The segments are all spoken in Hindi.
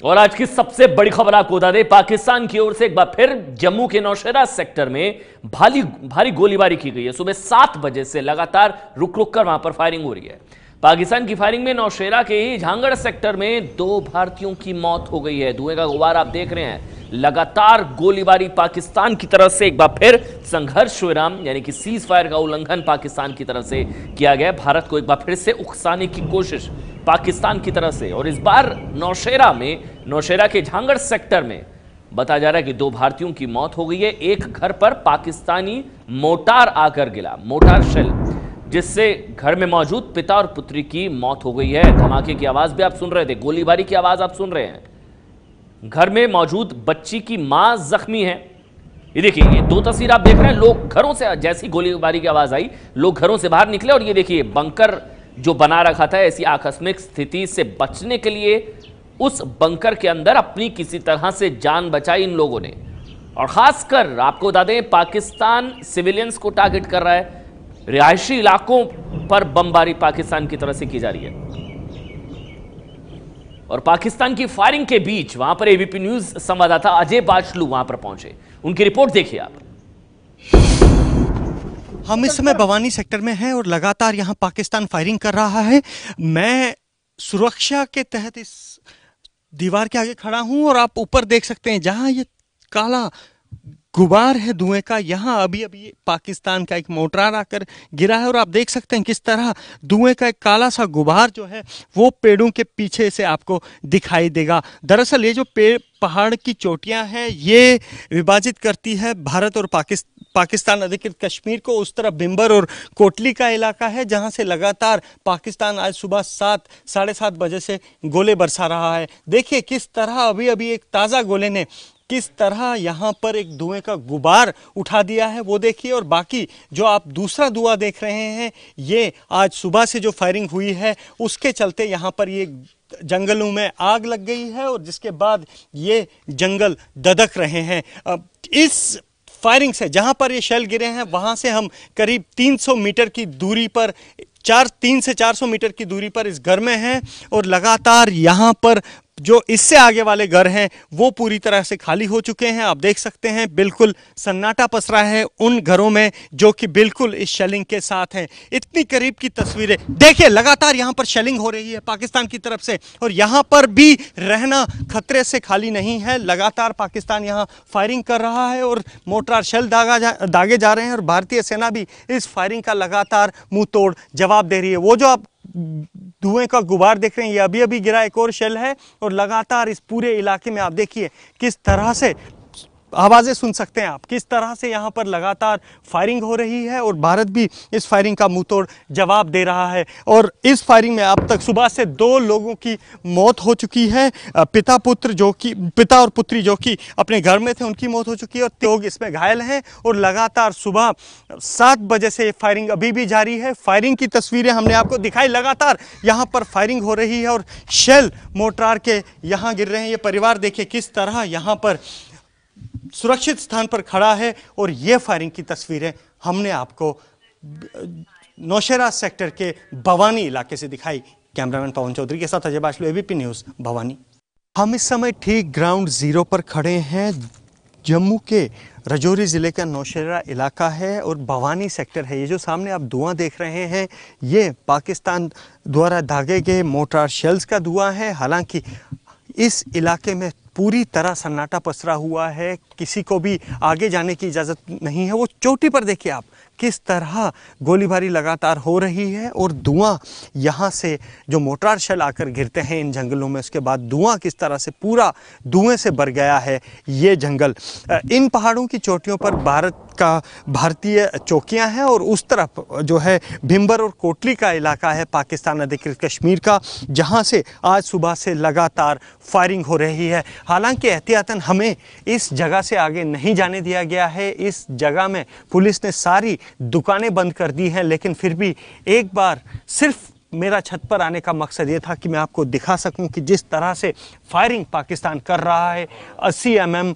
और आज की सबसे बड़ी खबर आपको बता दें, पाकिस्तान की ओर से एक बार फिर जम्मू के नौशेरा सेक्टर में भारी गोलीबारी की गई है। सुबह 7 बजे से लगातार रुक रुक कर वहां पर फायरिंग हो रही है। पाकिस्तान की फायरिंग में नौशेरा के ही झांगड़ सेक्टर में 2 भारतीयों की मौत हो गई है। धुएं का गुबार आप देख रहे हैं। लगातार गोलीबारी पाकिस्तान की तरफ से एक बार फिर संघर्ष विराम यानी कि सीज फायर का उल्लंघन पाकिस्तान की तरफ से किया गया। भारत को एक बार फिर से उकसाने की कोशिश पाकिस्तान की तरफ से, और इस बार नौशेरा के झांगड़ सेक्टर में बताया जा रहा है कि 2 भारतीयों की मौत हो गई है। एक घर पर पाकिस्तानी मोर्टार आकर गिरा, मोर्टार शेल, जिससे घर में मौजूद पिता और पुत्री की मौत हो गई है। धमाके की आवाज भी आप सुन रहे थे, गोलीबारी की आवाज आप सुन रहे हैं। घर में मौजूद बच्ची की मां जख्मी है। ये देखिए, ये 2 तस्वीर आप देख रहे हैं। लोग घरों से, जैसी गोलीबारी की आवाज आई, लोग घरों से बाहर निकले और ये देखिए बंकर जो बना रखा था ऐसी आकस्मिक स्थिति से बचने के लिए, उस बंकर के अंदर अपनी किसी तरह से जान बचाई इन लोगों ने। और खासकर आपको बता दें, पाकिस्तान सिविलियंस को टारगेट कर रहा है। रिहायशी इलाकों पर बमबारी पाकिस्तान की तरफ से की जा रही है। और पाकिस्तान की फायरिंग के बीच वहां पर एबीपी न्यूज संवाददाता अजय बाचलू वहां पर पहुंचे। उनकी रिपोर्ट देखिए आप। हम इस समय भवानी सेक्टर में हैं और लगातार यहां पाकिस्तान फायरिंग कर रहा है। मैं सुरक्षा के तहत इस दीवार के आगे खड़ा हूं और आप ऊपर देख सकते हैं जहां ये काला गुबार है धुएं का, यहाँ अभी पाकिस्तान का एक मोर्टार आकर गिरा है और आप देख सकते हैं किस तरह धुएं का एक काला सा गुबार जो है वो पेड़ों के पीछे से आपको दिखाई देगा। दरअसल ये जो पहाड़ की चोटियां हैं ये विभाजित करती है भारत और पाकिस्तान अधिकृत कश्मीर को। उस तरफ बिम्बर और कोटली का इलाका है जहां से लगातार पाकिस्तान आज सुबह 7 साढ़े 7 बजे से गोले बरसा रहा है। देखिए किस तरह अभी एक ताज़ा गोले ने किस तरह यहाँ पर एक धुएं का गुबार उठा दिया है वो देखिए। और बाकी जो आप दूसरा धुआं देख रहे हैं ये आज सुबह से जो फायरिंग हुई है उसके चलते यहाँ पर ये जंगलों में आग लग गई है और जिसके बाद ये जंगल दधक रहे हैं। इस फायरिंग से जहाँ पर ये शेल गिरे हैं वहाँ से हम करीब 300 मीटर की दूरी पर 300 से 400 मीटर की दूरी पर इस घर में हैं और लगातार यहाँ पर जो इससे आगे वाले घर हैं वो पूरी तरह से खाली हो चुके हैं। आप देख सकते हैं बिल्कुल सन्नाटा पसरा है उन घरों में जो कि बिल्कुल इस शेलिंग के साथ हैं। इतनी करीब की तस्वीरें देखिए, लगातार यहाँ पर शेलिंग हो रही है पाकिस्तान की तरफ से और यहाँ पर भी रहना खतरे से खाली नहीं है। लगातार पाकिस्तान यहाँ फायरिंग कर रहा है और मोर्टार शेल दागे जा रहे हैं और भारतीय सेना भी इस फायरिंग का लगातार मुंह तोड़ जवाब दे रही है। वो जो आप धुएं का गुबार देख रहे हैं ये अभी गिरा एक और शेल है और लगातार इस पूरे इलाके में आप देखिए किस तरह से आवाज़ें सुन सकते हैं आप, किस तरह से यहाँ पर लगातार फायरिंग हो रही है और भारत भी इस फायरिंग का मुंहतोड़ जवाब दे रहा है। और इस फायरिंग में अब तक सुबह से 2 लोगों की मौत हो चुकी है। पिता और पुत्री जो कि अपने घर में थे उनकी मौत हो चुकी है और 3 लोग इसमें घायल हैं। और लगातार सुबह 7 बजे से फायरिंग अभी भी जारी है। फायरिंग की तस्वीरें हमने आपको दिखाई, लगातार यहाँ पर फायरिंग हो रही है और शेल मोर्टार के यहाँ गिर रहे हैं। ये परिवार देखिए किस तरह यहाँ पर सुरक्षित स्थान पर खड़ा है और ये फायरिंग की तस्वीरें हमने आपको नौशेरा सेक्टर के भवानी इलाके से दिखाई। कैमरामैन पवन चौधरी के साथ अजय बाचलू, एबीपी न्यूज़, भवानी। हम इस समय ठीक ग्राउंड ज़ीरो पर खड़े हैं। जम्मू के राजौरी ज़िले का नौशेरा इलाका है और भवानी सेक्टर है। ये जो सामने आप धुआं देख रहे हैं ये पाकिस्तान द्वारा दागे गए मोर्टार शेल्स का धुआं है। हालांकि इस इलाके में पूरी तरह सन्नाटा पसरा हुआ है, किसी को भी आगे जाने की इजाज़त नहीं है। वो चोटी पर देखिए आप किस तरह गोलीबारी लगातार हो रही है और धुआं यहाँ से जो मोर्टार शेल आकर गिरते हैं इन जंगलों में उसके बाद धुआं किस तरह से पूरा धुएं से भर गया है ये जंगल। इन पहाड़ों की चोटियों पर भारतीय चौकियां हैं और उस तरफ जो है भिम्बर और कोटली का इलाका है पाकिस्तान अधिकृत कश्मीर का, जहां से आज सुबह से लगातार फायरिंग हो रही है। हालांकि एहतियातन हमें इस जगह से आगे नहीं जाने दिया गया है। इस जगह में पुलिस ने सारी दुकानें बंद कर दी हैं, लेकिन फिर भी एक बार सिर्फ मेरा छत पर आने का मकसद ये था कि मैं आपको दिखा सकूं कि जिस तरह से फायरिंग पाकिस्तान कर रहा है, 80 mm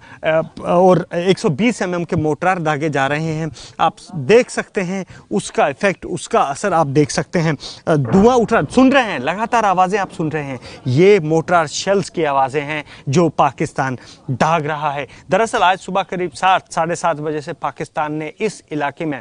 और 120 mm के मोर्टार दागे जा रहे हैं। आप देख सकते हैं उसका इफेक्ट, उसका असर आप देख सकते हैं। धुआं उठ रहा, सुन रहे हैं, लगातार आवाज़ें आप सुन रहे हैं, ये मोर्टार शेल्स की आवाज़ें हैं जो पाकिस्तान दाग रहा है। दरअसल आज सुबह करीब 7-7:30 बजे से पाकिस्तान ने इस इलाके में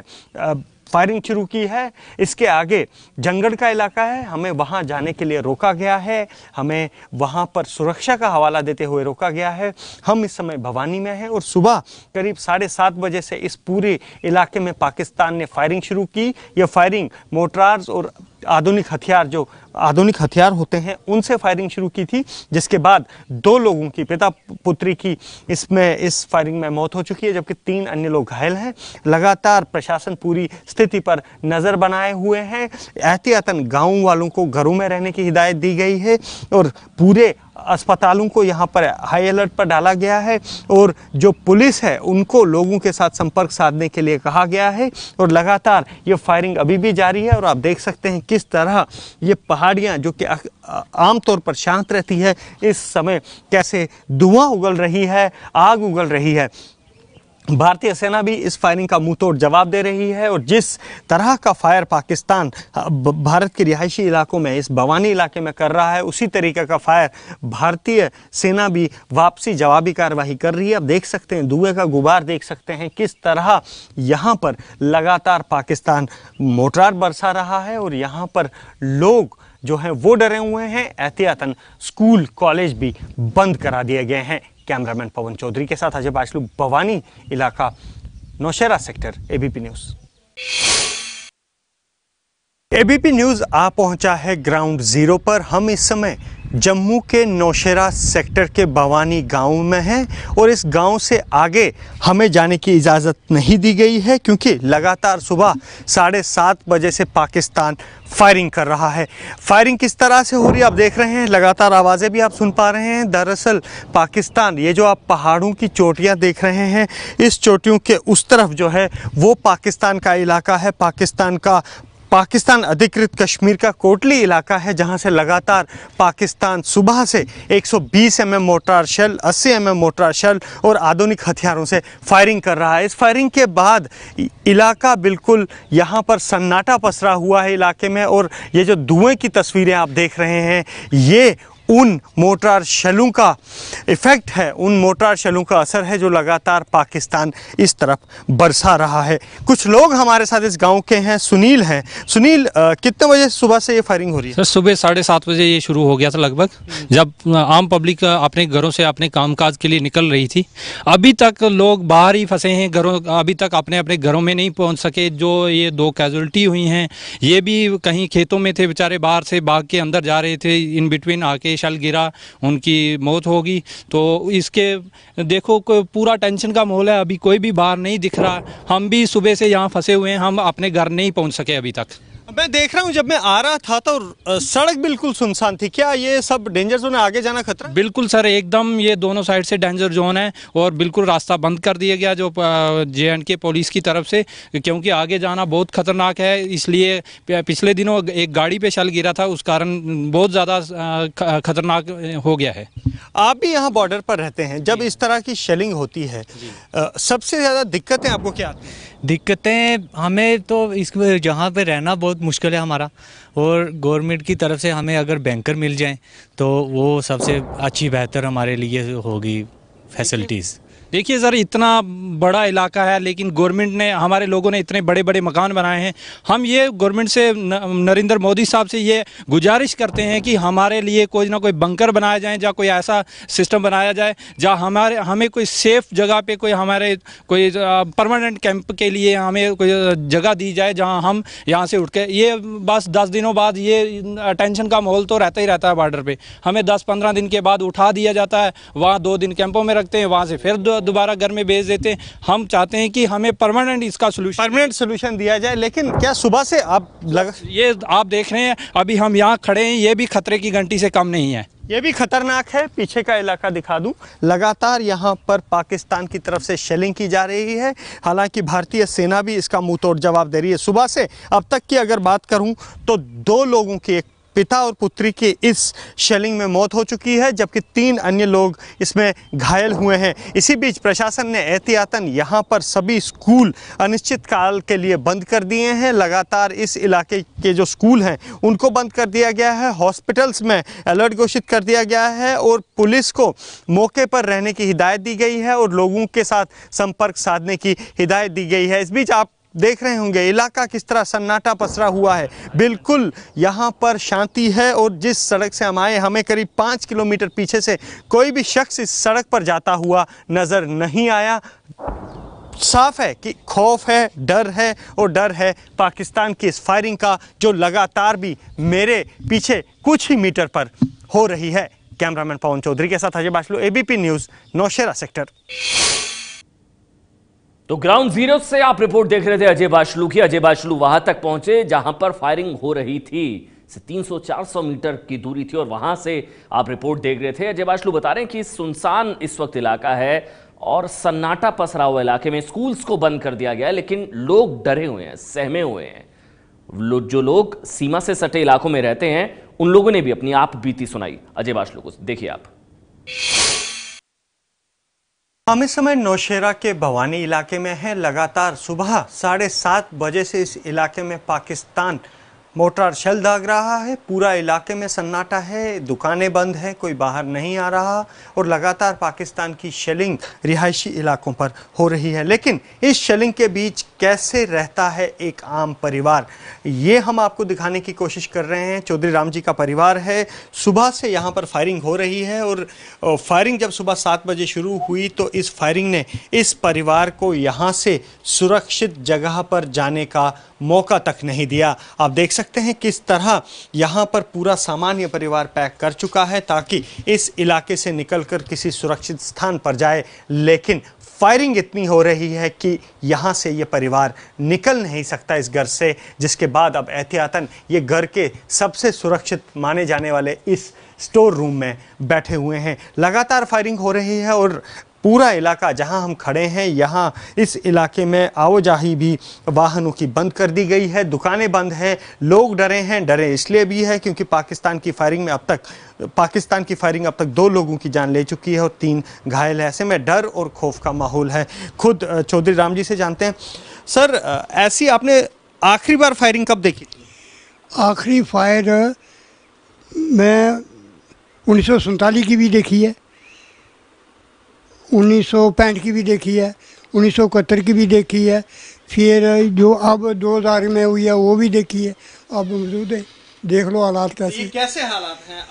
फायरिंग शुरू की है। इसके आगे जंगल का इलाका है, हमें वहाँ जाने के लिए रोका गया है, हमें वहाँ पर सुरक्षा का हवाला देते हुए रोका गया है। हम इस समय भवानी में हैं और सुबह करीब 7:30 बजे से इस पूरे इलाके में पाकिस्तान ने फायरिंग शुरू की। यह फायरिंग मोर्टार्स और आधुनिक हथियार, जो आधुनिक हथियार होते हैं, उनसे फायरिंग शुरू की थी, जिसके बाद 2 लोगों की, पिता पुत्री की इस फायरिंग में मौत हो चुकी है, जबकि 3 अन्य लोग घायल हैं। लगातार प्रशासन पूरी स्थिति पर नज़र बनाए हुए हैं। एहतियातन गाँव वालों को घरों में रहने की हिदायत दी गई है और पूरे अस्पतालों को यहाँ पर हाई अलर्ट पर डाला गया है और जो पुलिस है उनको लोगों के साथ संपर्क साधने के लिए कहा गया है। और लगातार ये फायरिंग अभी भी जारी है और आप देख सकते हैं किस तरह ये पहाड़ियाँ, जो कि आमतौर पर शांत रहती है, इस समय कैसे धुआं उगल रही है, आग उगल रही है। भारतीय सेना भी इस फायरिंग का मुंहतोड़ जवाब दे रही है और जिस तरह का फायर पाकिस्तान भारत के रिहायशी इलाकों में, इस भवानी इलाके में कर रहा है, उसी तरीके का फायर भारतीय सेना भी वापसी जवाबी कार्रवाई कर रही है। आप देख सकते हैं, धुएं का गुबार देख सकते हैं किस तरह यहाँ पर लगातार पाकिस्तान मोर्टार बरसा रहा है और यहाँ पर लोग जो हैं वो डरे हुए हैं। एहतियातन स्कूल कॉलेज भी बंद करा दिए गए हैं। कैमरामैन पवन चौधरी के साथ अजय बाचलू, भवानी इलाका, Naushera sector, ABP news. ABP news आ पहुंचा है ग्राउंड जीरो पर। हम इस समय जम्मू के नौशेरा सेक्टर के भवानी गांव में हैं और इस गांव से आगे हमें जाने की इजाज़त नहीं दी गई है क्योंकि लगातार सुबह 7:30 बजे से पाकिस्तान फायरिंग कर रहा है। फायरिंग किस तरह से हो रही है आप देख रहे हैं, लगातार आवाज़ें भी आप सुन पा रहे हैं। दरअसल पाकिस्तान, ये जो आप पहाड़ों की चोटियां देख रहे हैं, इस चोटियों के उस तरफ जो है वो पाकिस्तान का इलाका है। पाकिस्तान अधिकृत कश्मीर का कोटली इलाका है जहां से लगातार पाकिस्तान सुबह से 120 mm mortar shell, 80 mm mortar shell और आधुनिक हथियारों से फायरिंग कर रहा है। इस फायरिंग के बाद इलाका बिल्कुल यहाँ पर सन्नाटा पसरा हुआ है इलाके में और ये जो धुएं की तस्वीरें आप देख रहे हैं, ये उन मोर्टार शेलों का इफ़ेक्ट है, उन मोर्टार शेलों का असर है जो लगातार पाकिस्तान इस तरफ बरसा रहा है। कुछ लोग हमारे साथ इस गांव के हैं, सुनील हैं। सुनील, कितने बजे सुबह से ये फायरिंग हो रही है? सर, सुबह 7:30 बजे ये शुरू हो गया था लगभग, जब आम पब्लिक अपने घरों से अपने कामकाज के लिए निकल रही थी। अभी तक लोग बाहर ही फंसे हैं घरों, अभी तक अपने अपने घरों में नहीं पहुँच सके। जो ये 2 कैजुअल्टी हुई हैं, ये भी कहीं खेतों में थे बेचारे, बाहर से बाग के अंदर जा रहे थे, इन बिटवीन आके शल गिरा, उनकी मौत होगी। तो इसके देखो पूरा टेंशन का माहौल है, अभी कोई भी बाहर नहीं दिख रहा। हम भी सुबह से यहाँ फंसे हुए हैं, हम अपने घर नहीं पहुँच सके अभी तक। मैं देख रहा हूँ जब मैं आ रहा था तो सड़क बिल्कुल सुनसान थी। क्या ये सब डेंजर जोन है, आगे जाना खतरा? बिल्कुल सर, एकदम ये दोनों साइड से डेंजर जोन है और बिल्कुल रास्ता बंद कर दिया गया जो J&K पुलिस की तरफ से, क्योंकि आगे जाना बहुत खतरनाक है। इसलिए पिछले दिनों एक गाड़ी पे शल गिरा था, उस कारण बहुत ज़्यादा खतरनाक हो गया है। आप भी यहाँ बॉर्डर पर रहते हैं, जब इस तरह की शेलिंग होती है सबसे ज़्यादा दिक्कतें आपको क्या आती हैं? दिक्कतें हमें तो इस जहाँ पे रहना बहुत मुश्किल है हमारा, और गवर्नमेंट की तरफ से हमें अगर बैंकर मिल जाएं तो वो सबसे अच्छी बेहतर हमारे लिए होगी फैसिलिटीज़। देखिए सर, इतना बड़ा इलाका है लेकिन गवर्नमेंट ने, हमारे लोगों ने इतने बड़े बड़े मकान बनाए हैं। हम ये गवर्नमेंट से, नरेंद्र मोदी साहब से ये गुजारिश करते हैं कि हमारे लिए कोई ना कोई बंकर बनाया जाए, या कोई ऐसा सिस्टम बनाया जाए जहाँ हमें कोई सेफ़ जगह पे कोई परमानेंट कैंप के लिए हमें कोई जगह दी जाए जहाँ हम यहाँ से उठ के, ये बस 10 दिनों बाद ये टेंशन का माहौल तो रहता ही रहता है बॉर्डर पर। हमें 10-15 दिन के बाद उठा दिया जाता है, वहाँ 2 दिन कैंपों में रखते हैं, वहाँ से फिर दोबारा घर में भेज देते हैं। हम चाहते हैं कि हमें परमानेंट इसका सोल्यूशन दिया जाए। लेकिन क्या सुबह से ये आप देख रहे हैं, अभी हम यहाँ खड़े हैं, ये भी खतरे की घंटी से कम नहीं है। ये भी खतरनाक है। पीछे का इलाका दिखा दूं, लगातार यहाँ पर पाकिस्तान की तरफ से शेलिंग की जा रही है। हालांकि भारतीय सेना भी इसका मुंह तोड़ जवाब दे रही है। सुबह से अब तक की अगर बात करूं तो 2 लोगों की, एक पिता और पुत्री की इस शेलिंग में मौत हो चुकी है, जबकि 3 अन्य लोग इसमें घायल हुए हैं। इसी बीच प्रशासन ने एहतियातन यहाँ पर सभी स्कूल अनिश्चित काल के लिए बंद कर दिए हैं। लगातार इस इलाके के जो स्कूल हैं उनको बंद कर दिया गया है। हॉस्पिटल्स में अलर्ट घोषित कर दिया गया है और पुलिस को मौके पर रहने की हिदायत दी गई है और लोगों के साथ संपर्क साधने की हिदायत दी गई है। इस बीच आप देख रहे होंगे इलाका किस तरह सन्नाटा पसरा हुआ है। बिल्कुल यहाँ पर शांति है और जिस सड़क से हम आए, हमें करीब 5 किलोमीटर पीछे से कोई भी शख्स इस सड़क पर जाता हुआ नज़र नहीं आया। साफ है कि खौफ है, डर है और डर है पाकिस्तान की इस फायरिंग का, जो लगातार भी मेरे पीछे कुछ ही मीटर पर हो रही है। कैमरामैन पवन चौधरी के साथ Ajay Bashlu, ABP news, Naushera sector. तो ग्राउंड जीरो से आप रिपोर्ट देख रहे थे अजय बाशलू की। अजय बाशलू वहां तक पहुंचे जहां पर फायरिंग हो रही थी। 300-400 मीटर की दूरी थी और वहां से आप रिपोर्ट देख रहे थे। अजय बाशलू बता रहे हैं कि सुनसान इस वक्त इलाका है और सन्नाटा पसरा हुआ इलाके में स्कूल्स को बंद कर दिया गया है, लेकिन लोग डरे हुए हैं, सहमे हुए हैं। जो लोग सीमा से सटे इलाकों में रहते हैं उन लोगों ने भी अपनी आप बीती सुनाई अजय बाशलू को। देखिए आप। हम इस समय नौशेरा के भवानी इलाके में हैं। लगातार सुबह 7:30 बजे से इस इलाके में पाकिस्तान मोर्टार शेल दाग रहा है। पूरा इलाके में सन्नाटा है, दुकानें बंद हैं, कोई बाहर नहीं आ रहा और लगातार पाकिस्तान की शेलिंग रिहायशी इलाकों पर हो रही है। लेकिन इस शेलिंग के बीच कैसे रहता है एक आम परिवार, ये हम आपको दिखाने की कोशिश कर रहे हैं। चौधरी राम जी का परिवार है। सुबह से यहाँ पर फायरिंग हो रही है और फायरिंग जब सुबह 7 बजे शुरू हुई तो इस फायरिंग ने इस परिवार को यहाँ से सुरक्षित जगह पर जाने का मौका तक नहीं दिया। आप देख सकते हैं किस तरह यहाँ पर पूरा सामान ये परिवार पैक कर चुका है ताकि इस इलाके से निकलकर किसी सुरक्षित स्थान पर जाए। लेकिन फायरिंग इतनी हो रही है कि यहाँ से ये परिवार निकल नहीं सकता इस घर से, जिसके बाद अब एहतियातन ये घर के सबसे सुरक्षित माने जाने वाले इस स्टोर रूम में बैठे हुए हैं। लगातार फायरिंग हो रही है और पूरा इलाका जहां हम खड़े हैं, यहाँ इस इलाके में आवाजाही भी वाहनों की बंद कर दी गई है, दुकानें बंद हैं, लोग डरे हैं। डरे इसलिए भी है क्योंकि पाकिस्तान की फायरिंग अब तक 2 लोगों की जान ले चुकी है और 3 घायल है। ऐसे में डर और खौफ का माहौल है। खुद चौधरी राम जी से जानते हैं। सर, ऐसी आपने आखिरी बार फायरिंग कब देखी थी? आखिरी फायर मैं 1947 की भी देखी है, 1965 की भी देखी है, 1971 की भी देखी है, फिर जो अब 2000 में हुई है वो भी देखी है। अब मौजूद है, देख लो हालात कैसे। ये कैसे हालात हैं?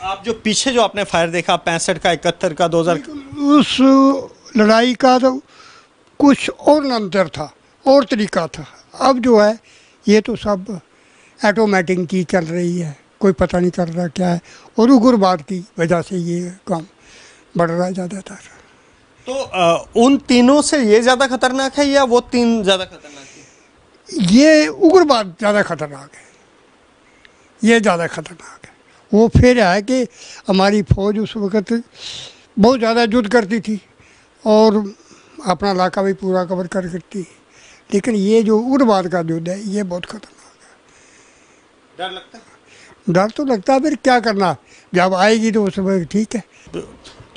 आप जो पीछे जो आपने फायर देखा 65 का, 71 का, 2000, उस लड़ाई का तो कुछ और अंतर था और तरीका था। अब जो है ये तो सब ऑटोमेटिक की चल रही है, कोई पता नहीं चल रहा क्या है, और उग्रवाद की वजह से ये काम बढ़ रहा है ज़्यादातर। तो उन तीनों से ये ज़्यादा खतरनाक है या वो 3 ज़्यादा खतरनाक है? ये उग्रवाद ज़्यादा खतरनाक है, ये ज़्यादा खतरनाक है। वो फिर है कि हमारी फ़ौज उस वक़्त बहुत ज़्यादा युद्ध करती थी और अपना इलाका भी पूरा कवर कर करती, लेकिन ये जो उग्रवाद का युद्ध है ये बहुत खतरनाक है। डर लगता है? डर तो लगता है, फिर क्या करना, जब आएगी तो उस वक्त ठीक है।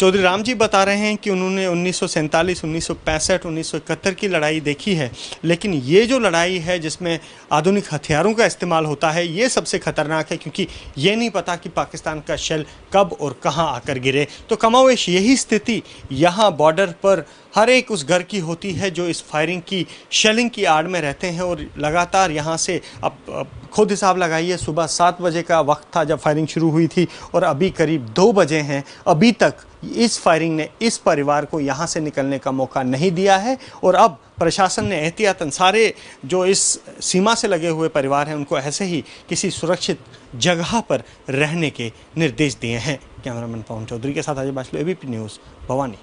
चौधरी राम जी बता रहे हैं कि उन्होंने 1947, 1965, 1971 की लड़ाई देखी है, लेकिन ये जो लड़ाई है जिसमें आधुनिक हथियारों का इस्तेमाल होता है ये सबसे ख़तरनाक है, क्योंकि ये नहीं पता कि पाकिस्तान का शेल कब और कहां आकर गिरे। तो कमावेश यही स्थिति यहाँ बॉर्डर पर हर एक उस घर की होती है जो इस फायरिंग की, शेलिंग की आड़ में रहते हैं और लगातार यहाँ से अब खुद हिसाब लगाइए, सुबह 7 बजे का वक्त था जब फायरिंग शुरू हुई थी और अभी करीब 2 बजे हैं। अभी तक इस फायरिंग ने इस परिवार को यहाँ से निकलने का मौका नहीं दिया है और अब प्रशासन ने एहतियातन सारे जो इस सीमा से लगे हुए परिवार हैं उनको ऐसे ही किसी सुरक्षित जगह पर रहने के निर्देश दिए हैं। कैमरामैन पवन चौधरी के साथ अजय बाशलू, एबीपी न्यूज़, भवानी।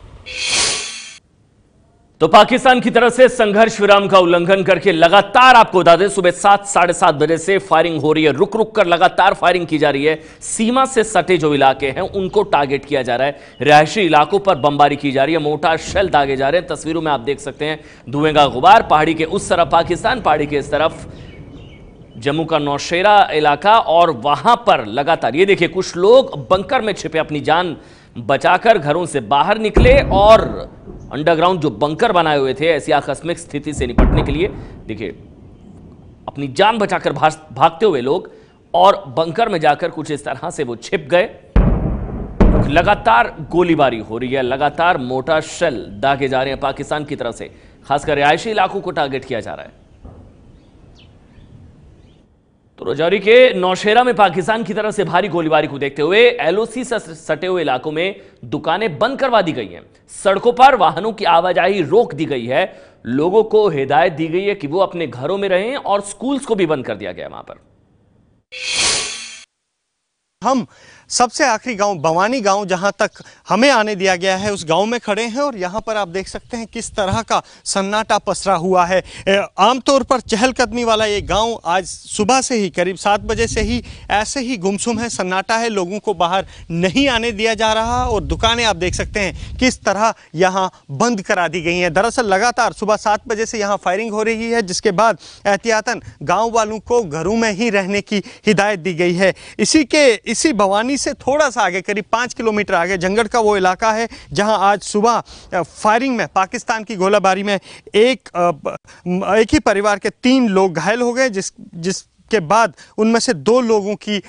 तो पाकिस्तान की तरफ से संघर्ष विराम का उल्लंघन करके लगातार, आपको बता दें, सुबह 7 साढ़े 7 बजे से फायरिंग हो रही है। रुक रुक कर लगातार फायरिंग की जा रही है। सीमा से सटे जो इलाके हैं उनको टारगेट किया जा रहा है। रिहायशी इलाकों पर बमबारी की जा रही है। मोर्टार शेल दागे जा रहे हैं। तस्वीरों में आप देख सकते हैं धुएं का गुबार। पहाड़ी के उस तरफ पाकिस्तान, पहाड़ी के इस तरफ जम्मू का नौशेरा इलाका, और वहां पर लगातार ये देखिए कुछ लोग बंकर में छिपे अपनी जान बचाकर घरों से बाहर निकले और अंडरग्राउंड जो बंकर बनाए हुए थे ऐसी आकस्मिक स्थिति से निपटने के लिए, देखिए अपनी जान बचाकर भागते हुए लोग, और बंकर में जाकर कुछ इस तरह से वो छिप गए। लगातार गोलीबारी हो रही है, लगातार मोर्टार शेल दागे जा रहे हैं पाकिस्तान की तरफ से। खासकर रिहायशी इलाकों को टारगेट किया जा रहा है। तो राजौरी के नौशेरा में पाकिस्तान की तरफ से भारी गोलीबारी को देखते हुए एलओसी से सटे हुए इलाकों में दुकानें बंद करवा दी गई हैं। सड़कों पर वाहनों की आवाजाही रोक दी गई है। लोगों को हिदायत दी गई है कि वो अपने घरों में रहें, और स्कूल्स को भी बंद कर दिया गया वहां पर। हम सबसे आखिरी गांव भवानी गांव जहां तक हमें आने दिया गया है उस गांव में खड़े हैं, और यहां पर आप देख सकते हैं किस तरह का सन्नाटा पसरा हुआ है। आमतौर पर चहलकदमी वाला ये गांव आज सुबह से ही करीब 7 बजे से ही ऐसे ही गुमसुम है, सन्नाटा है। लोगों को बाहर नहीं आने दिया जा रहा, और दुकानें आप देख सकते हैं किस तरह यहां बंद करा दी गई हैं। दरअसल लगातार सुबह 7 बजे से यहां फायरिंग हो रही है, जिसके बाद एहतियातन गाँव वालों को घरों में ही रहने की हिदायत दी गई है। इसी भवानी से थोड़ा सा आगे करीब 5 किलोमीटर आगे जंगड़ का वो इलाका है जहां आज सुबह फायरिंग में, पाकिस्तान की गोलाबारी में एक ही परिवार के 3 लोग घायल हो गए, जिसके बाद उनमें से 2 लोगों की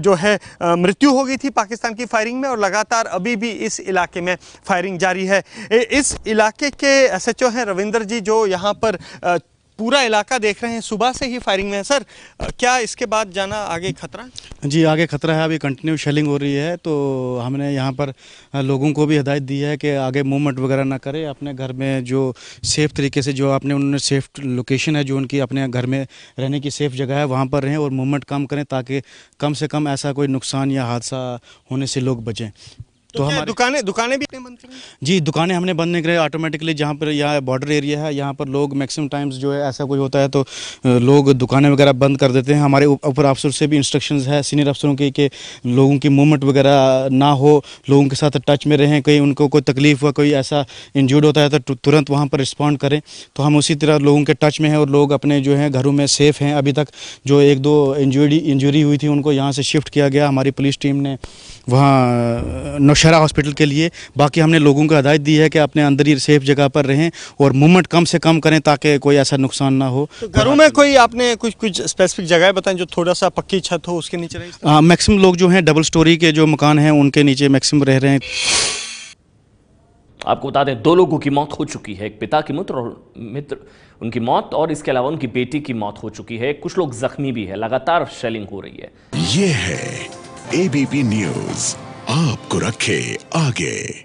जो है मृत्यु हो गई थी पाकिस्तान की फायरिंग में, और लगातार अभी भी इस इलाके में फायरिंग जारी है। इस इलाके के एसएचओ हैं रविंदर जी, जो यहाँ पर पूरा इलाका देख रहे हैं। सुबह से ही फायरिंग में है। सर, क्या इसके बाद जाना आगे खतरा? जी, आगे खतरा है। अभी कंटिन्यू शेलिंग हो रही है, तो हमने यहाँ पर लोगों को भी हिदायत दी है कि आगे मूवमेंट वगैरह ना करें। अपने घर में जो सेफ़ तरीके से, जो आपने उन्होंने सेफ लोकेशन है, जो उनकी अपने घर में रहने की सेफ़ जगह है, वहाँ पर रहें और मूवमेंट कम करें, ताकि कम से कम ऐसा कोई नुकसान या हादसा होने से लोग बचें। तो हमारे दुकानें भी बंद करें? जी, दुकानें हमने बंद नहीं करें ऑटोमेटिकली। जहाँ पर यहाँ बॉर्डर एरिया है, यहाँ पर लोग मैक्सिमम टाइम्स जो है ऐसा कुछ होता है तो लोग दुकानें वगैरह बंद कर देते हैं। हमारे ऊपर अफसर से भी इंस्ट्रक्शंस है, सीनियर अफसरों की, कि लोगों की मूवमेंट वगैरह ना हो, लोगों के साथ टच में रहें। कहीं उनको कोई तकलीफ हुआ, कोई ऐसा इंजर्ड होता है तो तुरंत वहाँ पर रिस्पॉन्ड करें। तो हम उसी तरह लोगों के टच में हैं, और लोग अपने जो हैं घरों में सेफ़ हैं। अभी तक जो 1-2 इंजरी हुई थी उनको यहाँ से शिफ्ट किया गया हमारी पुलिस टीम ने वहाँ नौशेरा हॉस्पिटल के लिए। बाकी हमने लोगों को हिदायत दी है कि अपने अंदर ही सेफ जगह पर रहें और मूवमेंट कम से कम करें, ताकि कोई ऐसा नुकसान ना हो। तो घरों में कोई आपने कुछ स्पेसिफिक जगह बताएं जो थोड़ा सा पक्की छत हो, उसके नीचे रहे? मैक्सिमम लोग जो हैं डबल स्टोरी के जो मकान हैं उनके नीचे मैक्सिमम रह रहे हैं। आपको बता दें 2 लोगों की मौत हो चुकी है। एक पिता की मित्र उनकी मौत, और इसके अलावा उनकी बेटी की मौत हो चुकी है। कुछ लोग जख्मी भी है। लगातार शेलिंग हो रही है। ये है एबीपी न्यूज़, आपको रखे आगे।